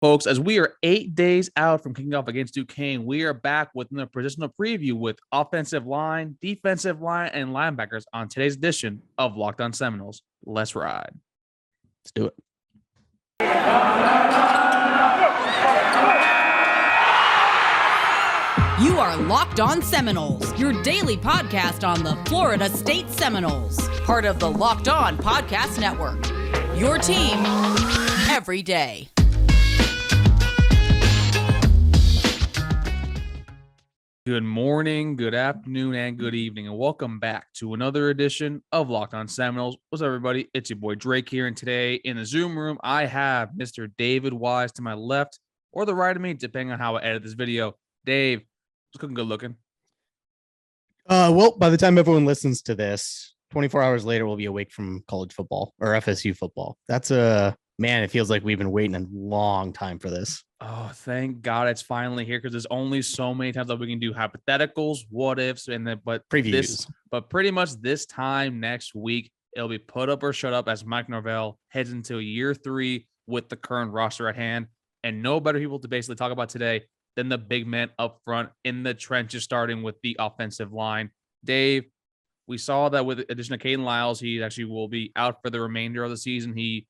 Folks, as we are 8 days out from kicking off against Duquesne, we are back with another positional preview with offensive line, defensive line, and linebackers on today's edition of Locked On Seminoles. Let's ride. Let's do it. You are Locked On Seminoles, your daily podcast on the Florida State Seminoles, part of the Locked On Podcast Network. Your team every day. Good morning, good afternoon, and good evening, and welcome back to another edition of Locked On Seminoles. What's up, everybody? It's your boy Drake here, and today in the Zoom room, I have Mr. David Wise to my left or the right of me, depending on how I edit this video. Dave, it's looking good looking. Well, by the time everyone listens to this, 24 hours later, we'll be awake from college football or FSU football. That's man, it feels like we've been waiting a long time for this. Oh, thank God it's finally here, because there's only so many times that we can do hypotheticals, what ifs, and then Previews. But pretty much this time next week, it'll be put up or shut up as Mike Norvell heads into year 3 with the current roster at hand. And no better people to basically talk about today than the big men up front in the trenches, starting with the offensive line. Dave, we saw that with the addition of Caden Lyles, he actually will be out for the remainder of the season. Due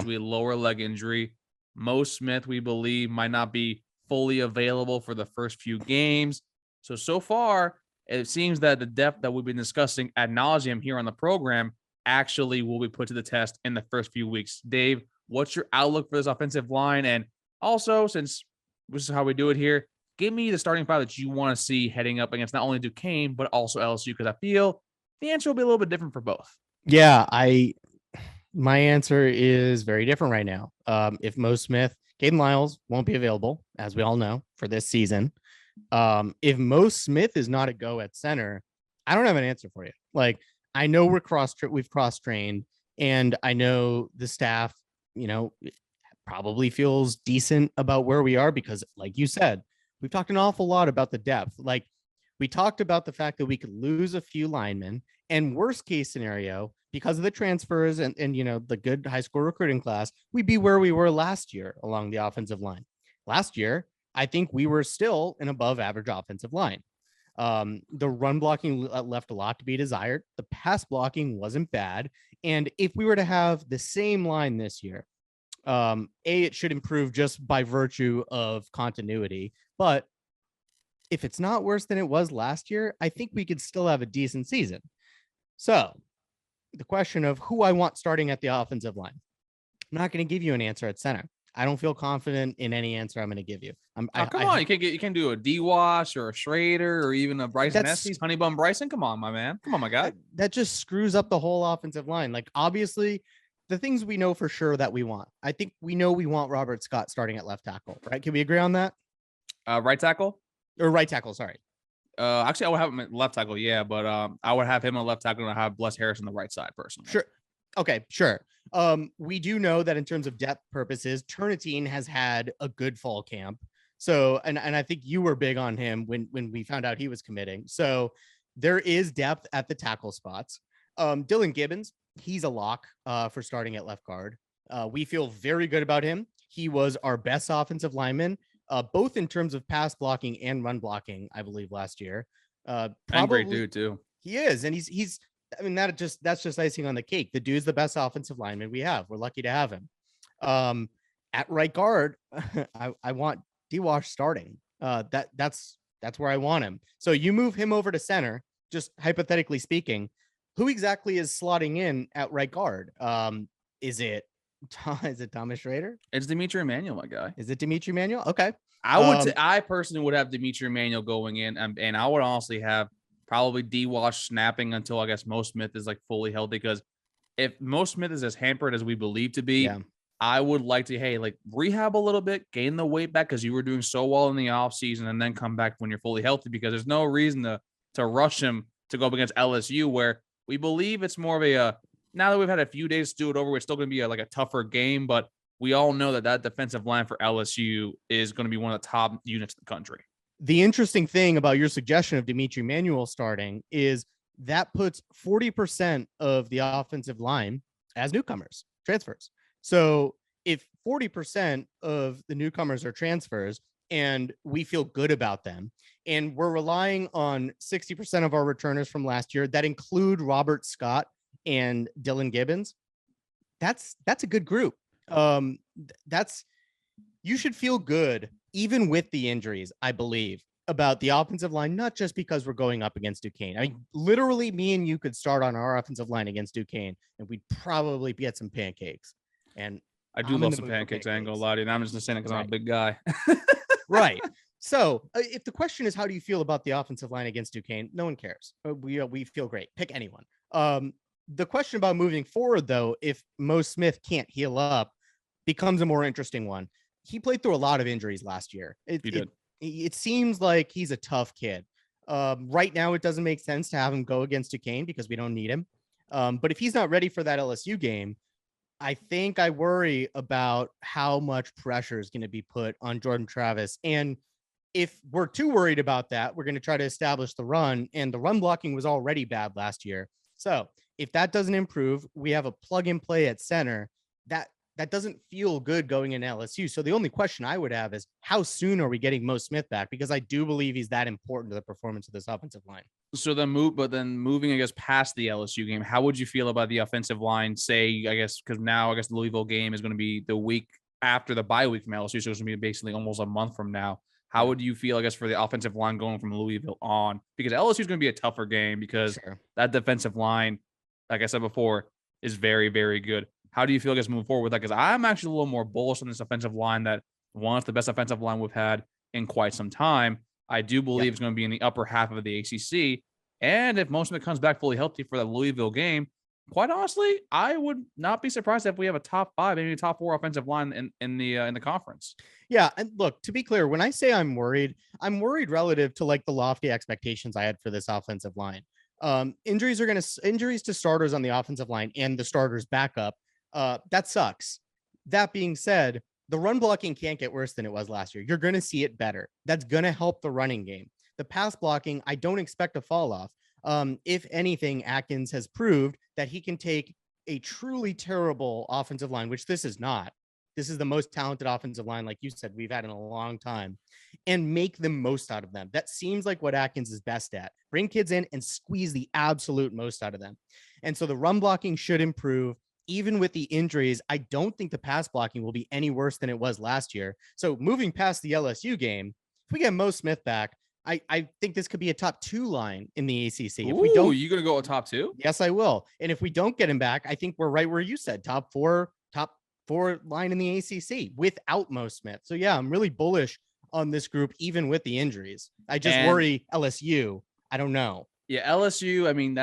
to a lower leg injury. Mo Smith, we believe, might not be fully available for the first few games. So far, it seems that the depth that we've been discussing ad nauseum here on the program actually will be put to the test in the first few weeks. Dave, what's your outlook for this offensive line? And also, since this is how we do it here, give me the starting five that you want to see heading up against not only Duquesne, but also LSU, because I feel the answer will be a little bit different for both. Yeah, my answer is very different right now. If Mo Smith, Caden Lyles won't be available, as we all know, for this season. If Mo Smith is not a go at center, I don't have an answer for you. Like, I know we've cross-trained, and I know the staff, probably feels decent about where we are because, like you said, we've talked an awful lot about the depth. Like, we talked about the fact that we could lose a few linemen, and worst case scenario, because of the transfers and the good high school recruiting class, we'd be where we were last year along the offensive line. Last year, I think we were still an above average offensive line. The run blocking left a lot to be desired. The pass blocking wasn't bad. And if we were to have the same line this year, it should improve just by virtue of continuity. But if it's not worse than it was last year, I think we could still have a decent season. So the question of who I want starting at the offensive line, I'm not going to give you an answer at center. I don't feel confident in any answer I'm going to give you. Come on, you can do a D-Wash or a Schrader or even a Bryson Estes, Honeybum Bryson. Come on, my man. Come on, my guy. That just screws up the whole offensive line. Like, obviously, the things we know for sure that we want. I think we know we want Robert Scott starting at left tackle, right? Can we agree on that? Right tackle? Or right tackle, sorry. Actually, I would have him at left tackle, yeah, but I would have him on left tackle and I have Bless Harris on the right side, personally. Sure. Okay, sure. We do know that in terms of depth purposes, Turnetine has had a good fall camp. So, and I think you were big on him when we found out he was committing. So there is depth at the tackle spots. Dylan Gibbons, he's a lock for starting at left guard. We feel very good about him. He was our best offensive lineman, both in terms of pass blocking and run blocking, I believe, last year. And great dude too. He is, and he's. I mean, that's just icing on the cake. The dude's the best offensive lineman we have. We're lucky to have him. At right guard, I want D-Wash starting. That's where I want him. So you move him over to center. Just hypothetically speaking, who exactly is slotting in at right guard? Is it Thomas Schrader? It's Dimitri Emmanuel, my guy. Is it Dimitri Emmanuel? Okay. I personally would have Dimitri Emmanuel going in, and I would honestly have probably D-Wash snapping until I guess Mo Smith is like fully healthy. Because if Mo Smith is as hampered as we believe to be, I would like to, rehab a little bit, gain the weight back because you were doing so well in the offseason, and then come back when you're fully healthy, because there's no reason to rush him to go up against LSU, where we believe it's more of a now that we've had a few days to do it over, it's still going to be a tougher game, but we all know that defensive line for LSU is going to be one of the top units in the country. The interesting thing about your suggestion of Dimitri Emmanuel starting is that puts 40% of the offensive line as newcomers, transfers. So if 40% of the newcomers are transfers, and we feel good about them. And we're relying on 60% of our returners from last year that include Robert Scott and Dylan Gibbons. That's a good group. You should feel good, even with the injuries, I believe, about the offensive line, not just because we're going up against Duquesne. I mean, literally, me and you could start on our offensive line against Duquesne, and we'd probably get some pancakes. And I do love some pancakes. I ain't gonna lie to you. And I'm just saying it because I'm a big guy. Right. So if the question is, how do you feel about the offensive line against Duquesne? No one cares. We feel great. Pick anyone. The question about moving forward, though, if Mo Smith can't heal up, becomes a more interesting one. He played through a lot of injuries last year. It seems like he's a tough kid. Right now, it doesn't make sense to have him go against Duquesne because we don't need him. But if he's not ready for that LSU game, I think I worry about how much pressure is going to be put on Jordan Travis. And if we're too worried about that, we're going to try to establish the run, and the run blocking was already bad last year. So if that doesn't improve, we have a plug and play at center that doesn't feel good going in LSU. So the only question I would have is, how soon are we getting Mo Smith back? Because I do believe he's that important to the performance of this offensive line. So then moving, I guess, past the LSU game, how would you feel about the offensive line? Say, I guess, because now I guess the Louisville game is going to be the week after the bye week from LSU, so it's going to be basically almost a month from now. How would you feel, I guess, for the offensive line going from Louisville on? Because LSU is going to be a tougher game because that defensive line, like I said before, is very, very good. How do you feel, I guess, moving forward with that? Because I'm actually a little more bullish on this offensive line that wants the best offensive line we've had in quite some time. I do believe it's going to be in the upper half of the ACC. And if Mo Smith comes back fully healthy for that Louisville game, quite honestly, I would not be surprised if we have a top 5, maybe a top 4 offensive line in the conference. Yeah, and look, to be clear, when I say I'm worried relative to like the lofty expectations I had for this offensive line. Injuries to starters on the offensive line and the starters backup. That sucks. That being said, the run blocking can't get worse than it was last year. You're going to see it better. That's going to help the running game. The pass blocking, I don't expect to fall off. If anything, Atkins has proved that he can take a truly terrible offensive line, which this is not. This is the most talented offensive line, like you said, we've had in a long time, and make the most out of them. That seems like what Atkins is best at. Bring kids in and squeeze the absolute most out of them. And so the run blocking should improve. Even with the injuries, I don't think the pass blocking will be any worse than it was last year. So moving past the LSU game, if we get Mo Smith back, I think this could be a top 2 line in the ACC. If we don't, you going to go a top 2? Yes, I will. And if we don't get him back, I think we're right where you said, top 4 line in the ACC without Mo Smith. So yeah, I'm really bullish on this group, even with the injuries. I just worry LSU. I don't know. Yeah, LSU, I mean,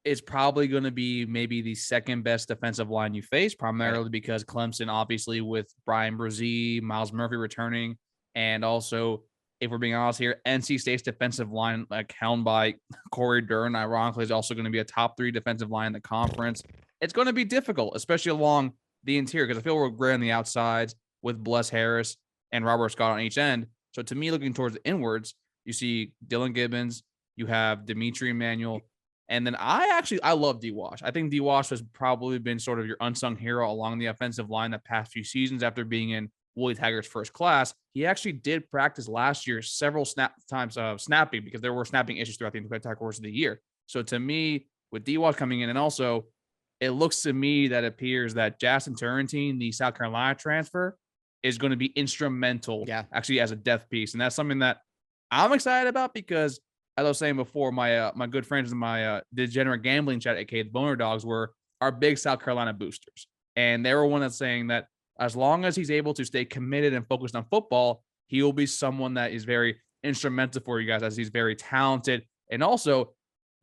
it's probably going to be maybe the second best defensive line you face, primarily because Clemson, obviously, with Brian Brzee, Miles Murphy returning, and also, if we're being honest here, NC State's defensive line, like helmed by Corey Dern, ironically, is also going to be a top 3 defensive line in the conference. It's going to be difficult, especially along the interior, because I feel we're great on the outsides with Bless Harris and Robert Scott on each end. So to me, looking towards the inwards, you see Dylan Gibbons, you have Dimitri Emmanuel. And then I love D-Wash. I think D-Wash has probably been sort of your unsung hero along the offensive line the past few seasons after being in Willie Taggart's first class. He actually did practice last year several times snapping because there were snapping issues throughout the entire course of the year. So to me, with D-Wash coming in, and also it looks to me that it appears that Jaszton Turnetine, the South Carolina transfer, is going to be instrumental actually as a depth piece. And that's something that I'm excited about because, as I was saying before, my good friends in my degenerate gambling chat, aka the Boner Dogs, were our big South Carolina boosters. And they were one that's saying that as long as he's able to stay committed and focused on football, he will be someone that is very instrumental for you guys, as he's very talented. And also,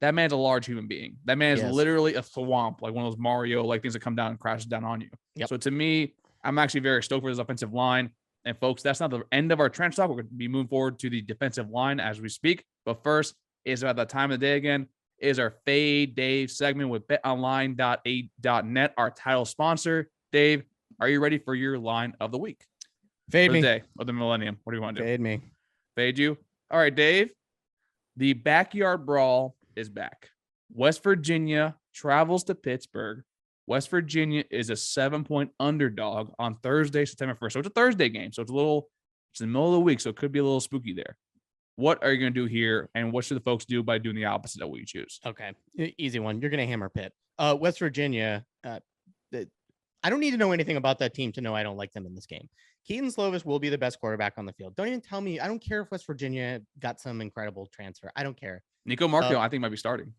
that man's a large human being. That man is literally a swamp, like one of those Mario-like things that come down and crashes down on you. So to me, I'm actually very stoked for this offensive line. And folks, that's not the end of our trench talk. We're going to be moving forward to the defensive line as we speak. But first is about the time of the day again, is our Fade Dave segment with betonline.8.net, our title sponsor. Dave, are you ready for your line of the week? Fade me. Day of the millennium. What do you want to do? Fade me. Fade you? All right, Dave. The backyard brawl is back. West Virginia travels to Pittsburgh West Virginia is a 7-point underdog on Thursday, September 1st. So it's a Thursday game. So it's in the middle of the week. So it could be a little spooky there. What are you going to do here? And what should the folks do by doing the opposite of what you choose? Okay. Easy one. You're going to hammer Pitt. West Virginia. I don't need to know anything about that team to know I don't like them in this game. Keaton Slovis will be the best quarterback on the field. Don't even tell me. I don't care if West Virginia got some incredible transfer. I don't care. Nico Markio, I think, might be starting.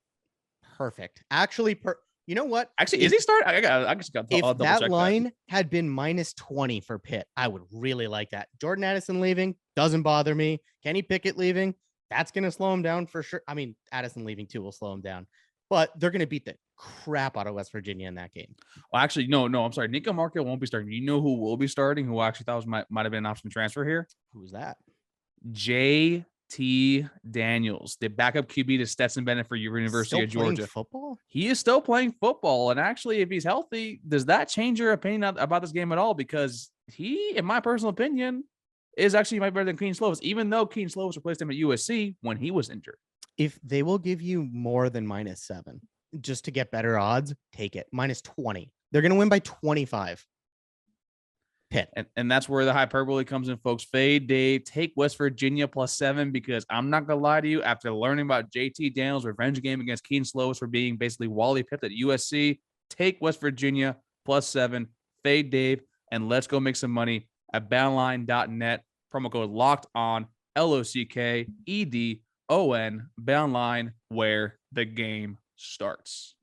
Perfect. Actually, you know what? Actually, is he starting? I just got if that line had been -20 for Pitt, I would really like that. Jordan Addison leaving doesn't bother me. Kenny Pickett leaving, that's going to slow him down for sure. I mean, Addison leaving too will slow him down, but they're going to beat the crap out of West Virginia in that game. Well, actually, no, I'm sorry. Nico Markio won't be starting. You know who will be starting? Who I actually thought might have been an option to transfer here? Who's that? J.T. Daniels, the backup QB to Stetson Bennett for University of Georgia. Football? He is still playing football. And actually, if he's healthy, does that change your opinion about this game at all? Because he, in my personal opinion, is actually might be better than Keaton Slovis, even though Keaton Slovis replaced him at USC when he was injured. If they will give you more than -7 just to get better odds, take it. -20. They're going to win by 25. Pitt. And that's where the hyperbole comes in, folks. Fade Dave, take West Virginia +7 because I'm not going to lie to you. After learning about JT Daniels' revenge game against Keaton Slovis for being basically Wally Pitt at USC, take West Virginia +7, Fade Dave, and let's go make some money at BetOnline.net. Promo code Locked On, LOCKEDON, BetOnline, where the game starts.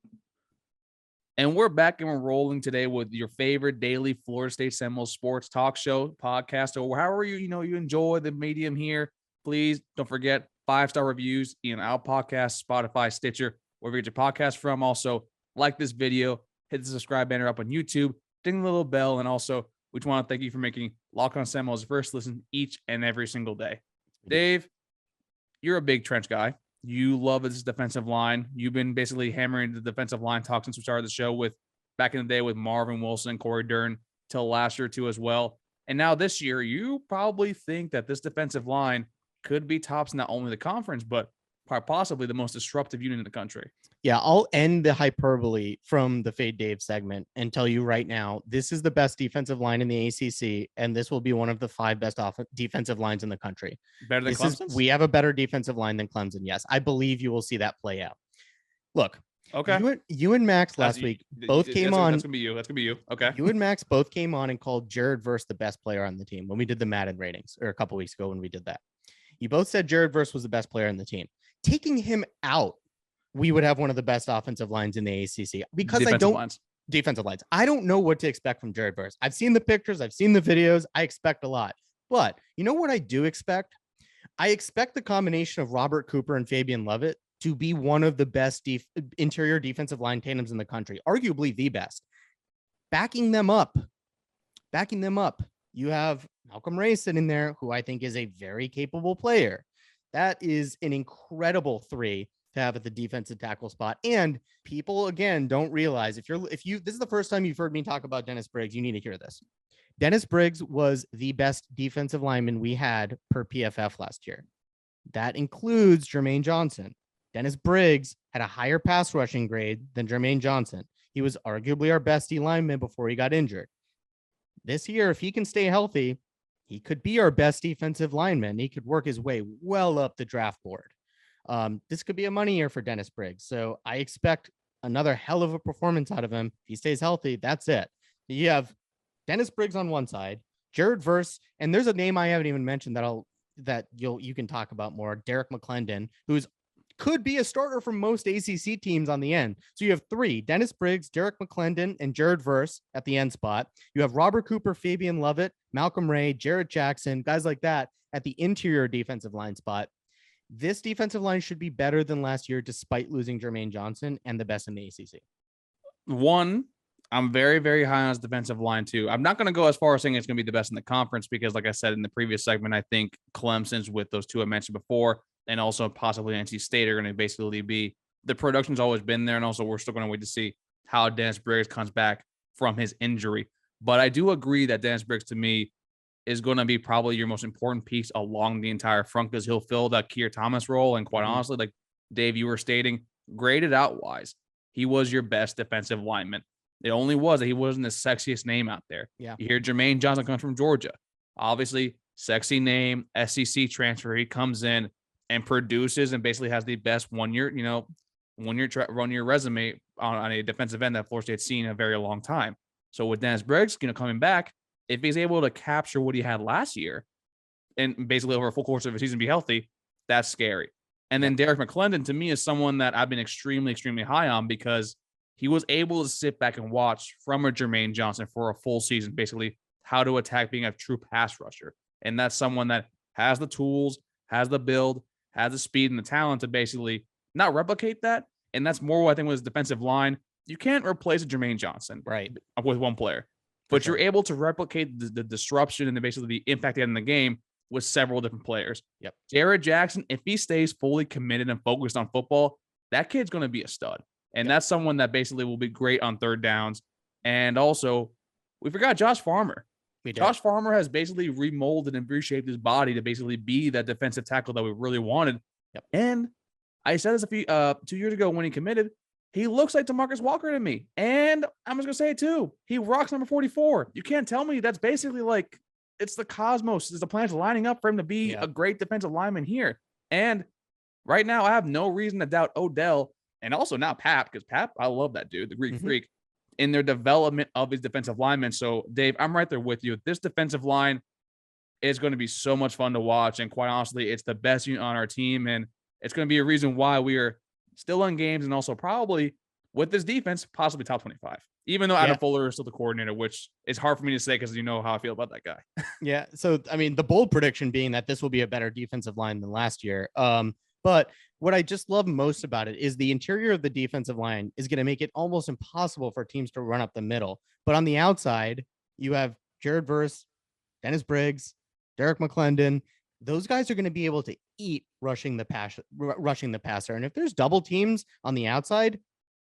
And we're back and we're rolling today with your favorite daily Florida State Seminoles sports talk show, podcast, or however you enjoy the medium here. Please don't forget 5-star reviews in our podcast, Spotify, Stitcher, wherever you get your podcast from. Also, like this video, hit the subscribe banner up on YouTube, ding the little bell, and also we just want to thank you for making Locked On Seminoles your first listen each and every single day. Dave, you're a big trench guy. You love this defensive line. You've been basically hammering the defensive line talk since we started the show with back in the day with Marvin Wilson, Corey Dern, till last year too as well. And now this year, you probably think that this defensive line could be tops not only the conference, but possibly the most disruptive unit in the country. Yeah, I'll end the hyperbole from the Fade Dave segment and tell you right now, this is the best defensive line in the ACC, and this will be one of the 5 best defensive lines in the country. Better than Clemson? We have a better defensive line than Clemson, yes. I believe you will see that play out. Look, okay. You and Max last week both came on. That's going to be you. That's going to be you. Okay. You and Max both came on and called Jared Verse the best player on the team when we did the Madden ratings, or a couple weeks ago when we did that. You both said Jared Verse was the best player on the team. Taking him out, we would have one of the best offensive lines in the ACC because defensive lines. I don't know what to expect from Jared Verse. I've seen the pictures. I've seen the videos. I expect a lot, but you know what I do expect? I expect the combination of Robert Cooper and Fabien Lovett to be one of the best interior defensive line tandems in the country, arguably the best. Backing them up, you have Malcolm Ray sitting there, who I think is a very capable player. That is an incredible 3 to have at the defensive tackle spot. And people, again, don't realize this is the first time you've heard me talk about Dennis Briggs, you need to hear this. Dennis Briggs was the best defensive lineman we had per PFF last year. That includes Jermaine Johnson. Dennis Briggs had a higher pass rushing grade than Jermaine Johnson. He was arguably our best D lineman before he got injured. This year, if he can stay healthy, he could be our best defensive lineman. He could work his way well up the draft board. This could be a money year for Dennis Briggs. So I expect another hell of a performance out of him. If he stays healthy, that's it. You have Dennis Briggs on one side, Jared Verse, and there's a name I haven't even mentioned that you can talk about more. Derrick McClendon, could be a starter for most ACC teams on the end. So you have 3, Dennis Briggs, Derrick McClendon, and Jared Verse at the end spot. You have Robert Cooper, Fabien Lovett, Malcolm Ray, Jarrett Jackson, guys like that at the interior defensive line spot. This defensive line should be better than last year, despite losing Jermaine Johnson and the best in the ACC. One, I'm very, very high on his defensive line too. I'm not going to go as far as saying it's going to be the best in the conference because, like I said in the previous segment, I think Clemson's with those 2 I mentioned before, and also possibly NC State are going to basically be the production's always been there. And also we're still going to wait to see how Dennis Briggs comes back from his injury. But I do agree that Dennis Briggs to me is going to be probably your most important piece along the entire front because he'll fill that Keir Thomas role. And quite honestly, like Dave, you were stating, graded out wise, he was your best defensive lineman. It only was that he wasn't the sexiest name out there. Yeah. You hear Jermaine Johnson comes from Georgia. Obviously, sexy name, SEC transfer. He comes in and produces and basically has the best 1 year, run your resume on a defensive end that Florida State's seen in a very long time. So with Dennis Briggs, coming back, if he's able to capture what he had last year and basically over a full course of a season be healthy, that's scary. And then Derrick McClendon, to me, is someone that I've been extremely, extremely high on because he was able to sit back and watch from a Jermaine Johnson for a full season, basically how to attack being a true pass rusher. And that's someone that has the tools, has the build, has the speed and the talent to basically not replicate that. And that's more what I think was defensive line. You can't replace a Jermaine Johnson with one player, but you're able to replicate the disruption and basically the impact he had in the game with several different players. Yep. Jared Jackson, if he stays fully committed and focused on football, that kid's going to be a stud. And that's someone that basically will be great on third downs. And also, we forgot Josh Farmer. Josh Farmer has basically remolded and reshaped his body to basically be that defensive tackle that we really wanted. Yep. And I said this 2 years ago when he committed, he looks like DeMarcus Walker to me. And I'm just going to say it too. He rocks number 44. You can't tell me that's basically like, it's the cosmos. It's the planets lining up for him to be a great defensive lineman here. And right now, I have no reason to doubt Odell and also now Pap, because Pap, I love that dude, the Greek freak, in their development of his defensive linemen. So, Dave, I'm right there with you. This defensive line is going to be so much fun to watch. And quite honestly, it's the best unit on our team. And it's going to be a reason why we are still in games and also probably with this defense, possibly top 25. Even though Adam Fuller is still the coordinator, which is hard for me to say because you know how I feel about that guy. Yeah. So, I mean, the bold prediction being that this will be a better defensive line than last year. But what I just love most about it is the interior of the defensive line is going to make it almost impossible for teams to run up the middle. But on the outside, you have Jared Verse, Dennis Briggs, Derrick McClendon. Those guys are going to be able to eat rushing the passer. And if there's double teams on the outside,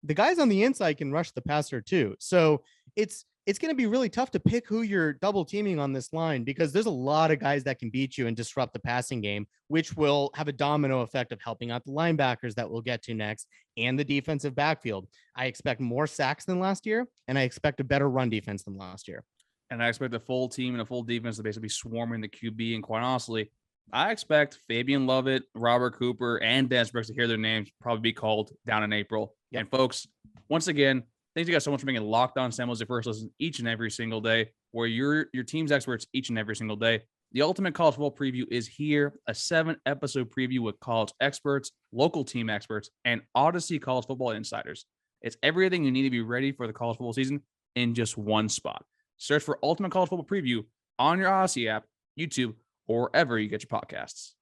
the guys on the inside can rush the passer too. So it's going to be really tough to pick who you're double teaming on this line because there's a lot of guys that can beat you and disrupt the passing game, which will have a domino effect of helping out the linebackers that we'll get to next and the defensive backfield. I expect more sacks than last year, and I expect a better run defense than last year. And I expect a full team and a full defense to basically be swarming the QB. And quite honestly, I expect Fabien, Lovett, Robert Cooper, and Dennis Briggs to hear their names probably be called down in April. Yep. And folks, once again, thanks you guys so much for making Locked On Seminoles your first listen each and every single day, where you're your team's experts each and every single day. The ultimate college football preview is here, a 7-episode preview with college experts, local team experts, and Odyssey college football insiders. It's everything you need to be ready for the college football season in just one spot. Search for Ultimate College Football Preview on your Odyssey app, YouTube, or wherever you get your podcasts.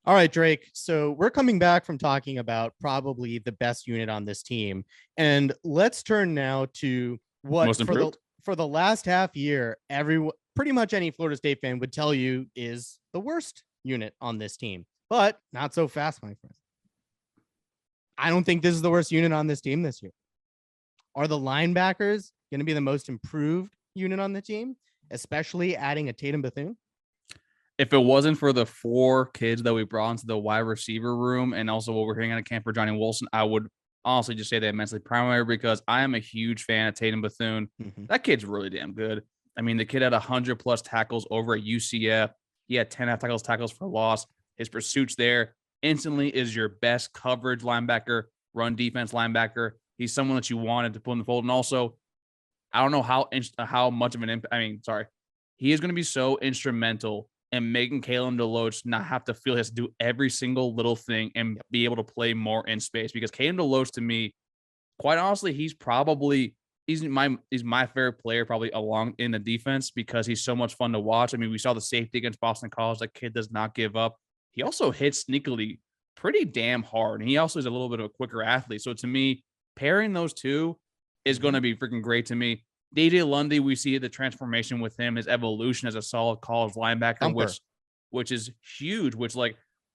All right, Drake. So we're coming back from talking about probably the best unit on this team. And let's turn now to what for the last half year, pretty much any Florida State fan would tell you is the worst unit on this team, but not so fast, my friend. I don't think this is the worst unit on this team this year. Are the linebackers going to be the most improved unit on the team, especially adding a Tatum Bethune? If it wasn't for the 4 kids that we brought into the wide receiver room and also what we're hearing out of camp for Johnny Wilson, I would honestly just say they're immensely primary because I am a huge fan of Tatum Bethune. That kid's really damn good. I mean, the kid had 100+ tackles over at UCF. He had 10 tackles for loss. His pursuits there instantly is your best coverage linebacker, run defense linebacker. He's someone that you wanted to put in the fold. And also, I don't know how much of an impact. He is going to be so instrumental in making Kalen DeLoach not have to feel he has to do every single little thing and be able to play more in space. Because Kalen DeLoach, to me, quite honestly, he's my favorite player probably along in the defense because he's so much fun to watch. I mean, we saw the safety against Boston College. That kid does not give up. He also hits sneakily pretty damn hard. And he also is a little bit of a quicker athlete. So to me, pairing those two is going to be freaking great to me. DJ Lundy, we see the transformation with him, his evolution as a solid college linebacker, which is huge,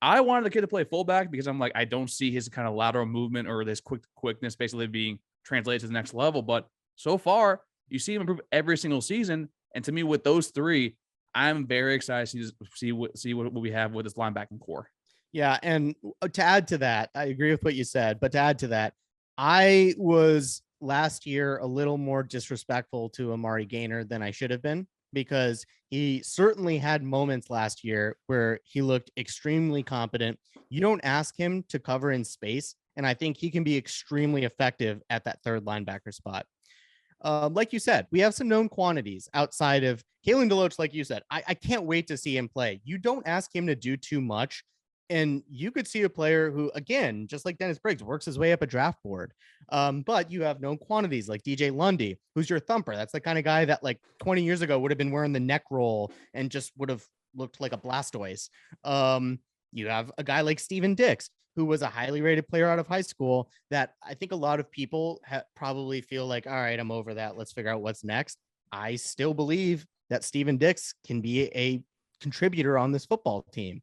I wanted the kid to play fullback because I'm like, I don't see his kind of lateral movement or this quickness basically being translated to the next level. But so far, you see him improve every single season. And to me, with those 3, I'm very excited to see what we have with this linebacking core. Yeah. And to add to that, I agree with what you said, but to add to that, I was last year a little more disrespectful to Amari Gaynor than I should have been, because he certainly had moments last year where he looked extremely competent. You don't ask him to cover in space, and I think he can be extremely effective at that third linebacker spot. Like you said, we have some known quantities outside of Kalen DeLoach. Like you said, I can't wait to see him play. You don't ask him to do too much, and you could see a player who, again, just like Dennis Briggs, works his way up a draft board. But you have known quantities like DJ Lundy, who's your thumper. That's the kind of guy that like 20 years ago would have been wearing the neck roll and just would have looked like a Blastoise. You have a guy like Steven Dix, who was a highly rated player out of high school that I think a lot of people probably feel like, all right, I'm over that. Let's figure out what's next. I still believe that Steven Dix can be a contributor on this football team.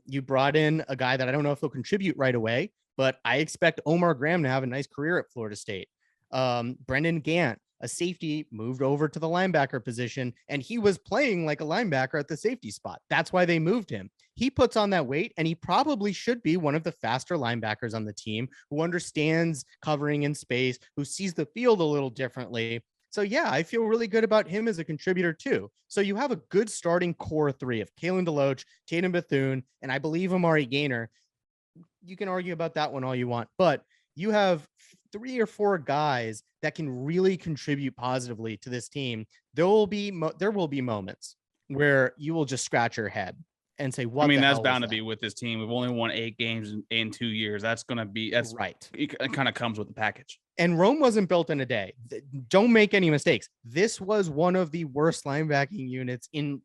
You brought in a guy that I don't know if he'll contribute right away, but I expect Omar Graham to have a nice career at Florida State. Brendan Gant, a safety, moved over to the linebacker position, and he was playing like a linebacker at the safety spot. That's why they moved him. He puts on that weight, and he probably should be one of the faster linebackers on the team, who understands covering in space, who sees the field a little differently. So yeah, I feel really good about him as a contributor too. So you have a good starting core three of Kalen DeLoach, Tatum Bethune, and I believe Amari Gaynor. You can argue about that one all you want, but you have 3 or 4 guys that can really contribute positively to this team. There will be moments where you will just scratch your head and say, "What?" I mean, that's bound to be with this team. We've only won 8 games in 2 years. That's right. It kind of comes with the package. And Rome wasn't built in a day. Don't make any mistakes. This was one of the worst linebacking units in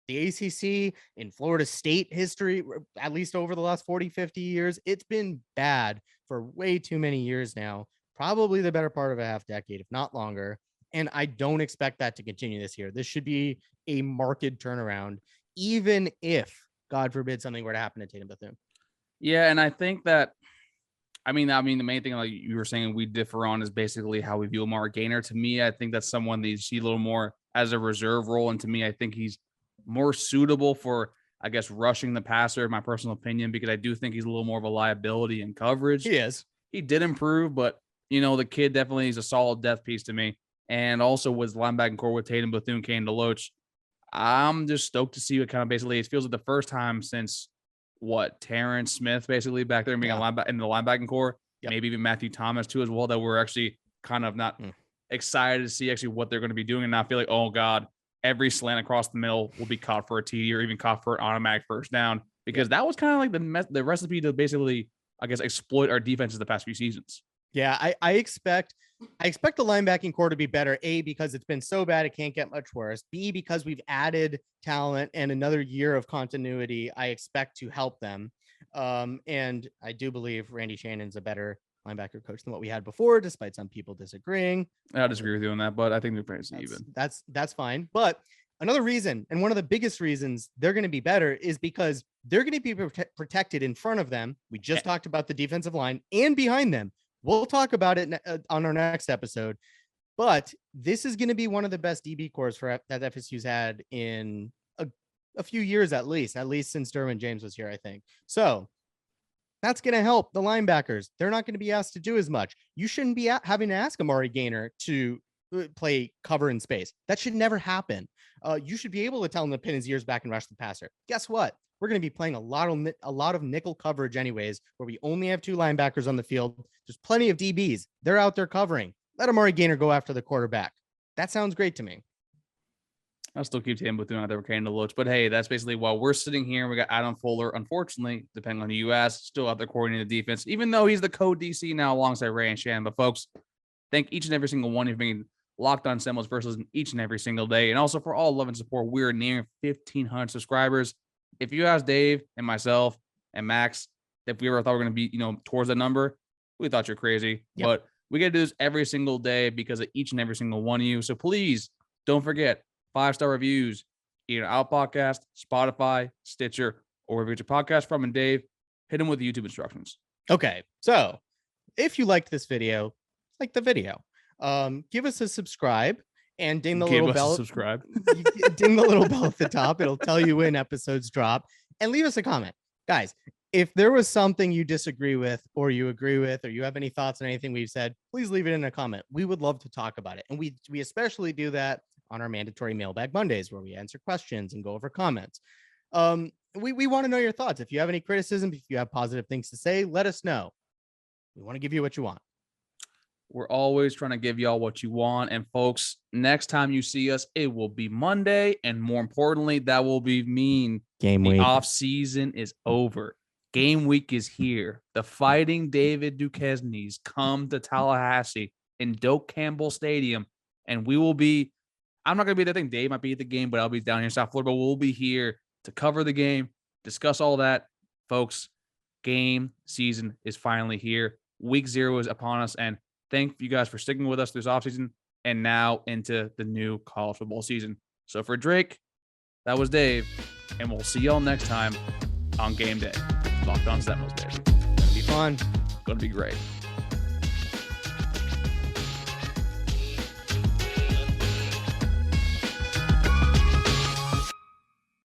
the ACC, in Florida State history, at least over the last 40, 50 years. It's been bad for way too many years now, probably the better part of a half decade, if not longer. And I don't expect that to continue this year. This should be a marked turnaround, even if, God forbid, something were to happen to Tatum Bethune. Yeah, and I think that, I mean, the main thing, like you were saying, we differ on is basically how we view Amari Gaynor. To me, I think that's someone that you see a little more as a reserve role, and to me, I think he's more suitable for, I guess, rushing the passer, in my personal opinion, because I do think he's a little more of a liability in coverage. He is. He did improve, but, the kid definitely is a solid depth piece to me. And also with linebacking core with Tatum Bethune, Kane DeLoach, I'm just stoked to see what kind of basically, it feels like the first time since Terrence Smith basically back there being in the linebacking core, maybe even Matthew Thomas too as well, that we're actually kind of not excited to see actually what they're going to be doing and not feel like, oh God, every slant across the middle will be caught for a TD or even caught for an automatic first down, because that was kind of like the recipe to basically, I guess, exploit our defenses the past few seasons. Yeah, I expect the linebacking core to be better, A, because it's been so bad it can't get much worse, B, because we've added talent and another year of continuity I expect to help them. And I do believe Randy Shannon's a better linebacker coach than what we had before, despite some people disagreeing. I disagree with you on that, but I think they're pretty even. That's fine. But another reason, and one of the biggest reasons they're going to be better, is because they're going to be protected in front of them. We just talked about the defensive line, and behind them. We'll talk about it on our next episode, but this is going to be one of the best DB cores that FSU's had in a few years, at least since Derwin James was here, I think. So that's going to help the linebackers. They're not going to be asked to do as much. You shouldn't be having to ask Amari Gaynor to play cover in space. That should never happen. You should be able to tell him to pin his ears back and rush the passer. Guess what? We're going to be playing a lot of nickel coverage anyways, where we only have 2 linebackers on the field. There's plenty of DBs. They're out there covering. Let Amari Gaynor go after the quarterback. That sounds great to me. I'll still keep Tatum Bethune out there with Kane DeLoach. But hey, that's basically while we're sitting here. We got Adam Fuller, unfortunately, depending on who you ask, still out there coordinating the defense, even though he's the co-DC now alongside Ray and Shannon. But folks, thank each and every single one of you for being Locked On Seminoles versus each and every single day. And also for all love and support, we're nearing 1,500 subscribers. If you ask Dave and myself and Max if we ever thought we were going to be, towards that number, we thought you're crazy. Yep. But we got to do this every single day because of each and every single one of you. So please don't forget 5-star reviews, either Out Podcast, Spotify, Stitcher, or wherever you get your podcast from. And Dave, hit them with the YouTube instructions. Okay. So if you liked this video, like the video, give us a subscribe. And ding the little bell. Subscribe. Ding the little bell at the top. It'll tell you when episodes drop. And leave us a comment. Guys, If there was something you disagree with or you agree with, or you have any thoughts on anything we've said, please leave it in a comment. We would love to talk about it. And we especially do that on our mandatory Mailbag Mondays, where we answer questions and go over comments. We want to know your thoughts. If you have any criticism, if you have positive things to say, let us know. We want to give you what you want. We're always trying to give y'all what you want. And folks, next time you see us, it will be Monday. And more importantly, that will be mean Game week. The off season is over. Game week is here. The Fighting David Duquesnes come to Tallahassee in Doak Campbell Stadium. And we will be, I'm not going to be there. I think Dave might be at the game, but I'll be down here in South Florida. But we'll be here to cover the game, discuss all that. Folks, game season is finally here. Week 0 is upon us. And thank you guys for sticking with us this offseason and now into the new college football season. So for Drake, that was Dave. And we'll see y'all next time on game day. Locked On Seminoles, baby. It's gonna be fun. Gonna be great.